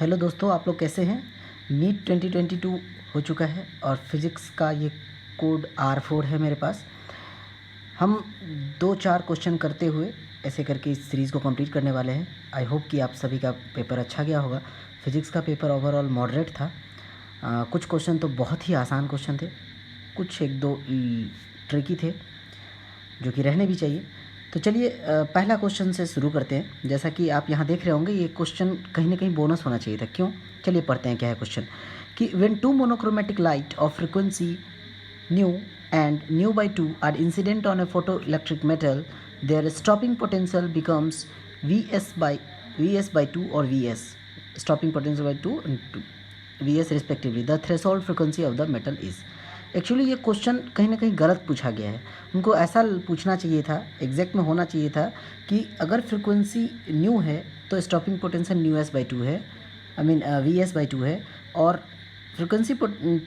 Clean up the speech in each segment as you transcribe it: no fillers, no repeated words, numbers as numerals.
Hello दोस्तों, आप लोग कैसे हैं। नीट 2022 हो चुका है और फिज़िक्स का ये कोड R4 है मेरे पास। हम 2-4 क्वेश्चन करते हुए ऐसे करके इस सीरीज़ को कंप्लीट करने वाले हैं। आई होप कि आप सभी का पेपर अच्छा गया होगा। फिज़िक्स का पेपर ओवरऑल मॉडरेट था। कुछ क्वेश्चन तो बहुत ही आसान क्वेश्चन थे, कुछ 1-2 ट्रिकी थे जो कि रहने भी चाहिए। तो चलिए पहला क्वेश्चन से शुरू करते हैं। जैसा कि आप यहाँ देख रहे होंगे, ये क्वेश्चन कहीं ना कहीं बोनस होना चाहिए था। क्यों? चलिए पढ़ते हैं क्या है क्वेश्चन। कि when two monochromatic light of frequency nu and nu by 2 are incident on a photo electric metal, their stopping potential becomes V S by 2 और V S, stopping potential by 2 and V S respectively, the threshold frequency of the metal is. Actually ये question कहीं ना कहीं गलत पूछा गया है। उनको ऐसा पूछना चाहिए था, एग्जैक्ट में होना चाहिए था कि अगर फ्रिक्वेंसी न्यू है तो stopping potential new S by 2 है, I mean we S by 2 है, और फ्रिक्वेंसी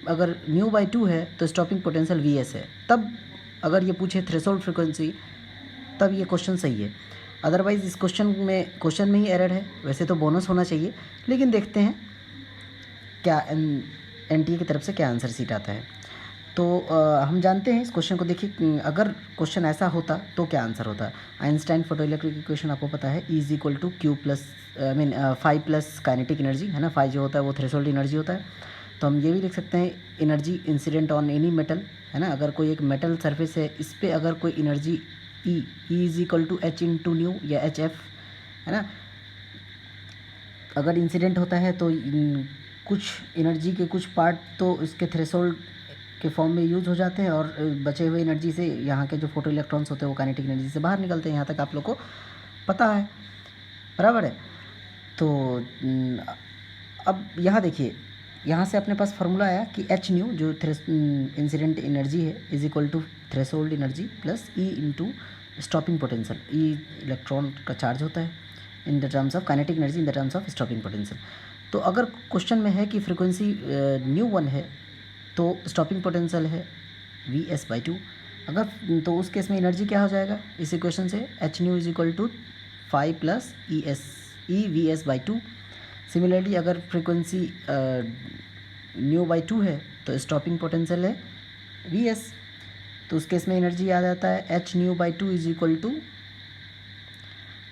अगर न्यू बाई 2 है तो स्टॉपिंग पोटेंशियल वी एस है। तब अगर ये पूछे थ्रेशोल्ड फ्रिक्वेंसी, तब ये क्वेश्चन सही है। अदरवाइज़ इस क्वेश्चन में ही एरर है। वैसे तो बोनस होना चाहिए, लेकिन देखते हैं क्या एनटीए की तरफ से क्या आंसर सीट आता है। तो हम जानते हैं इस क्वेश्चन को। देखिए, अगर क्वेश्चन ऐसा होता तो क्या आंसर होता। आइंस्टाइन फोटो इलेक्ट्रिक इक्वेशन आपको पता है, E equal to q plus five plus kinetic energy, है ना। फाइव जो होता है वो थ्रेशोल्ड एनर्जी होता है। तो हम ये भी लिख सकते हैं energy incident on any metal, है ना। अगर कोई एक मेटल सरफेस है, इस पर अगर कोई energy e is equal to h into nu या एच एफ, है ना। अगर इंसिडेंट होता है तो कुछ एनर्जी के कुछ पार्ट तो इसके थ्रेशोल्ड के फॉर्म में यूज़ हो जाते हैं, और बचे हुए एनर्जी से यहाँ के जो फोटो इलेक्ट्रॉन्स होते हैं वो काइनेटिक एनर्जी से बाहर निकलते हैं। यहाँ तक आप लोग को पता है, बराबर है। तो अब यहाँ देखिए, यहाँ से अपने पास फार्मूला आया कि एच न्यू जो इंसिडेंट एनर्जी है is equal to threshold energy plus e into stopping potential. E electron का चार्ज होता है in the terms of kinetic energy in the terms of stopping potential. तो अगर क्वेश्चन में है कि फ्रिक्वेंसी न्यू 1 है तो स्टॉपिंग पोटेंशियल है वी एस बाई 2। अगर तो उस केस में एनर्जी क्या हो जाएगा इस इक्वेशन से, h nu is equal to 5 plus e V S by 2। Similarly अगर फ्रिक्वेंसी न्यू बाई 2 है तो स्टॉपिंग पोटेंशियल है वी एस। तो उस केस में एनर्जी आ जाता है h nu by 2 is equal to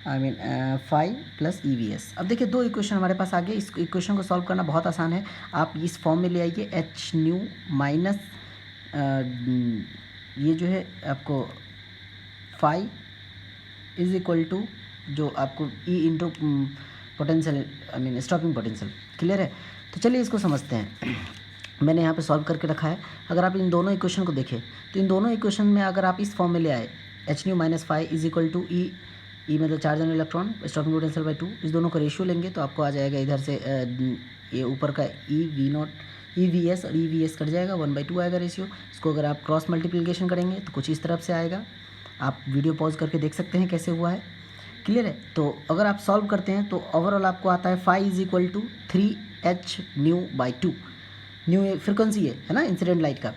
5 plus e V S. अब देखिए, दो इक्वेशन हमारे पास आ गए। इस इक्वेशन को सॉल्व करना बहुत आसान है। आप इस फॉर्म में ले आइए, एच न्यू माइनस ये जो है आपको 5 इज इक्वल टू जो आपको E into potential, I mean stopping potential. Clear है? तो चलिए इसको समझते हैं। मैंने यहाँ पे सॉल्व करके रखा है। अगर आप इन दोनों इक्वेशन को देखें तो इन दोनों इक्वेशन में अगर आप इस फॉर्म में ले आए, h nu minus 5 is equal to e मतलब charge and electron stopping potential by 2, इस दोनों का रेशियो लेंगे तो आपको आ जाएगा इधर से ये ऊपर का E V not E V S और ई वी एस कट जाएगा, 1/2 आएगा रेशियो। इसको अगर आप क्रॉस मल्टीप्लिकेशन करेंगे तो कुछ इस तरफ से आएगा। आप वीडियो पॉज करके देख सकते हैं कैसे हुआ है। क्लियर है? तो अगर आप सॉल्व करते हैं तो ओवरऑल आपको आता है 5 is equal to 3h nu by 2। Nu frequency है ना इंसिडेंट लाइट का।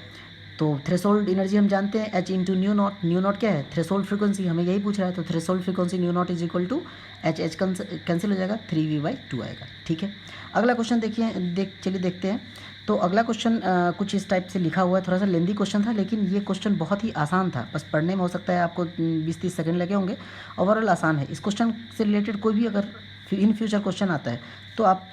तो थ्रेशोल्ड एनर्जी हम जानते हैं H into new not. New not क्या है? थ्रेशोल्ड फ्रिक्वेंसी, हमें यही पूछ रहा है। तो threshold frequency nu naught is equal to h cancel हो जाएगा, 3v/2 आएगा। ठीक है, अगला क्वेश्चन देखिए, चलिए देखते हैं। तो अगला क्वेश्चन कुछ इस टाइप से लिखा हुआ है। थोड़ा सा लेंदी क्वेश्चन था, लेकिन ये क्वेश्चन बहुत ही आसान था। बस पढ़ने में हो सकता है आपको 20-30 सेकंड लगे होंगे। ओवरऑल आसान है। इस क्वेश्चन से रिलेटेड कोई भी अगर इन फ्यूचर क्वेश्चन आता है तो आप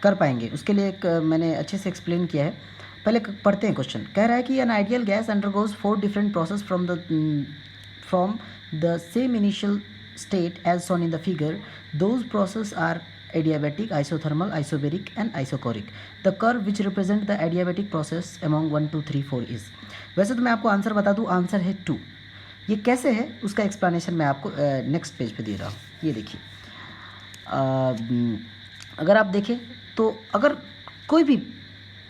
कर पाएंगे। उसके लिए एक मैंने अच्छे से एक्सप्लेन किया है। पहले पढ़ते हैं क्वेश्चन। कह रहा है कि an ideal gas undergoes 4 different process from the same initial state as shown in the figure. Those process are adiabatic, isothermal, isobaric and isochoric. The curve which represent the adiabatic process among 1, 2, 3, 4 is। वैसे तो मैं आपको answer बता दूं, answer है 2। ये कैसे है उसका एक्सप्लेनेशन मैं आपको नेक्स्ट पेज पे दे रहा हूँ। ये देखिए, अगर आप देखें तो अगर कोई भी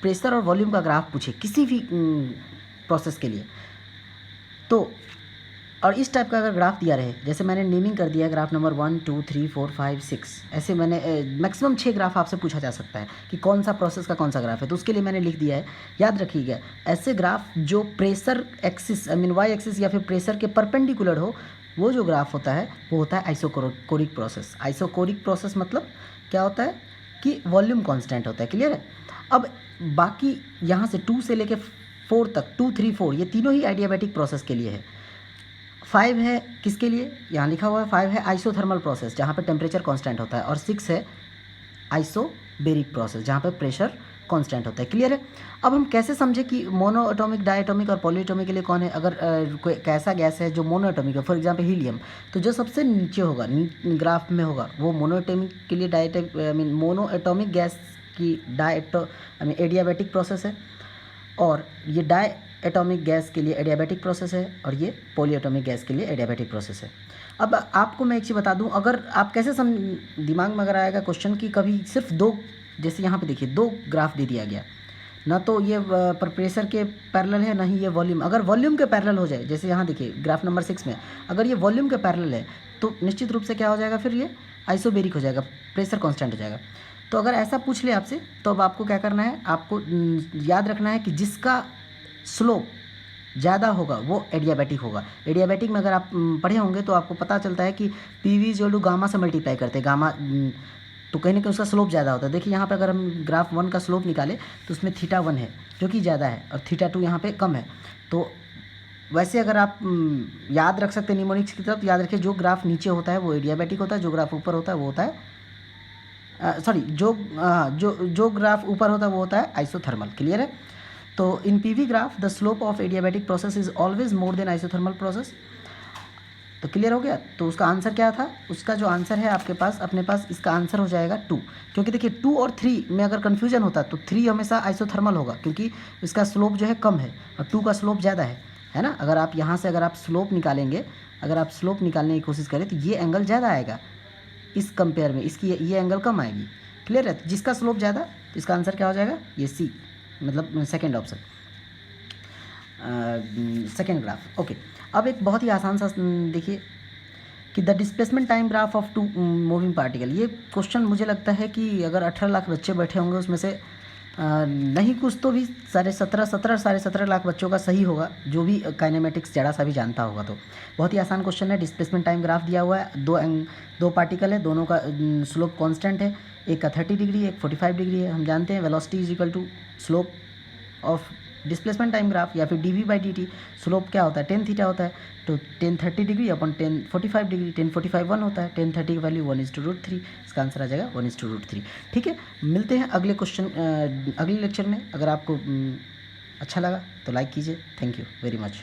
प्रेशर और वॉल्यूम का ग्राफ पूछे किसी भी प्रोसेस के लिए, तो और इस टाइप का अगर ग्राफ दिया रहे, जैसे मैंने नेमिंग कर दिया ग्राफ नंबर 1, 2, 3, 4, 5, 6, ऐसे मैंने मैक्सिमम 6 ग्राफ आपसे पूछा जा सकता है कि कौन सा प्रोसेस का कौन सा ग्राफ है। तो उसके लिए मैंने लिख दिया है, याद रखिएगा, ऐसे ग्राफ जो pressure axis, I mean Y axis या फिर प्रेशर के परपेंडिकुलर हो, वो जो ग्राफ होता है वो होता है आइसोकोरिक प्रोसेस। आइसोकोरिक प्रोसेस मतलब क्या होता है? कि वॉल्यूम कांस्टेंट होता है। क्लियर है। अब बाकी यहाँ से 2 से लेके 4 तक, 2, 3, 4 ये तीनों ही एडियाबैटिक प्रोसेस के लिए है। 5 है किसके लिए, यहाँ लिखा हुआ है 5 है आइसोथर्मल प्रोसेस जहाँ पे टेम्परेचर कांस्टेंट होता है, और 6 है आइसोबेरिक प्रोसेस जहाँ पे प्रेशर कांस्टेंट होता है। क्लियर है। अब हम कैसे समझे कि मोनो एटॉमिक, डायटॉमिक और पॉलीएटॉमिक के लिए कौन है। अगर कोई कैसा गैस है जो मोनो एटॉमिक है, फॉर एग्जांपल हीलियम, तो जो सबसे नीचे होगा ग्राफ में होगा वो मोनो एटॉमिक के लिए मोनो एटॉमिक गैस की एडियाबैटिक प्रोसेस है, और ये डाई एटॉमिक गैस के लिए एडियाबैटिक प्रोसेस है, और ये पॉलीएटॉमिक गैस के लिए एडियाबैटिक प्रोसेस है। अब आपको मैं एक चीज़ बता दूं, अगर आप कैसे दिमाग में अगर आएगा क्वेश्चन कि कभी सिर्फ 2, जैसे यहाँ पे देखिए 2 ग्राफ दे दिया गया, ना तो ये प्रेशर के पैरेलल है, ना ही ये वॉल्यूम। अगर वॉल्यूम के पैरेलल हो जाए, जैसे यहाँ देखिए ग्राफ नंबर 6 में अगर ये वॉल्यूम के पैरेलल है तो निश्चित रूप से क्या हो जाएगा, फिर ये आइसोबेरिक हो जाएगा, प्रेशर कांस्टेंट हो जाएगा। तो अगर ऐसा पूछ ले आपसे तो अब आपको क्या करना है, आपको याद रखना है कि जिसका स्लोप ज़्यादा होगा वो एडियाबैटिक होगा। एडियाबैटिक में अगर आप पढ़े होंगे तो आपको पता चलता है कि पी वी गामा से मल्टीप्लाई करते हैं, गामा तो कहीं ना कहीं उसका स्लोप ज़्यादा होता है। देखिए यहाँ पे अगर हम ग्राफ 1 का स्लोप निकालें तो उसमें θ1 है जो कि ज़्यादा है, और θ2 यहाँ पे कम है। तो वैसे अगर आप याद रख सकते हैं निमोनिक्स की तरफ, याद रखिए जो ग्राफ नीचे होता है वो एडियाबैटिक होता है, जो ग्राफ ऊपर होता है वो होता है जो ग्राफ ऊपर होता है वो होता है आइसोथर्मल। क्लियर है। तो in PV graph the slope of adiabatic process is always more than isothermal process. तो क्लियर हो गया। तो उसका आंसर क्या था, उसका जो आंसर है आपके पास, अपने पास इसका आंसर हो जाएगा 2, क्योंकि देखिए 2 और 3 में अगर कन्फ्यूजन होता तो 3 हमेशा आइसोथर्मल होगा क्योंकि इसका स्लोप जो है कम है और 2 का स्लोप ज़्यादा है ना। अगर आप यहाँ से अगर आप स्लोप निकालेंगे, अगर आप स्लोप निकालने की कोशिश करें तो ये एंगल ज़्यादा आएगा इस कंपेयर में, इसकी ये एंगल कम आएगी। क्लियर है। जिसका स्लोप ज़्यादा तो इसका आंसर क्या हो जाएगा, ये सी, मतलब second option, second graph. Okay. अब एक बहुत ही आसान सा देखिए कि the displacement time graph of 2 moving particle. ये क्वेश्चन मुझे लगता है कि अगर 18 लाख बच्चे बैठे होंगे उसमें से नहीं कुछ तो भी 17.5 लाख बच्चों का सही होगा, जो भी काइनेमेटिक्स जरा सा भी जानता होगा। तो बहुत ही आसान क्वेश्चन है। डिस्प्लेसमेंट टाइम ग्राफ दिया हुआ है, दो पार्टिकल है, दोनों का स्लोप कांस्टेंट है, एक का 30 डिग्री एक 45 डिग्री है। हम जानते हैं velocity is equal to slope of displacement time graph या फिर dv/dt। स्लोप क्या होता है, tan थीटा होता है। तो tan 30 डिग्री अपन tan 45 डिग्री, tan 45 1 होता है, tan 30 की वैल्यू 1:√3। इसका आंसर आ जाएगा 1:√3। ठीक है। मिलते हैं अगले क्वेश्चन अगले लेक्चर में। अगर आपको अच्छा लगा तो लाइक कीजिए। Thank you very much.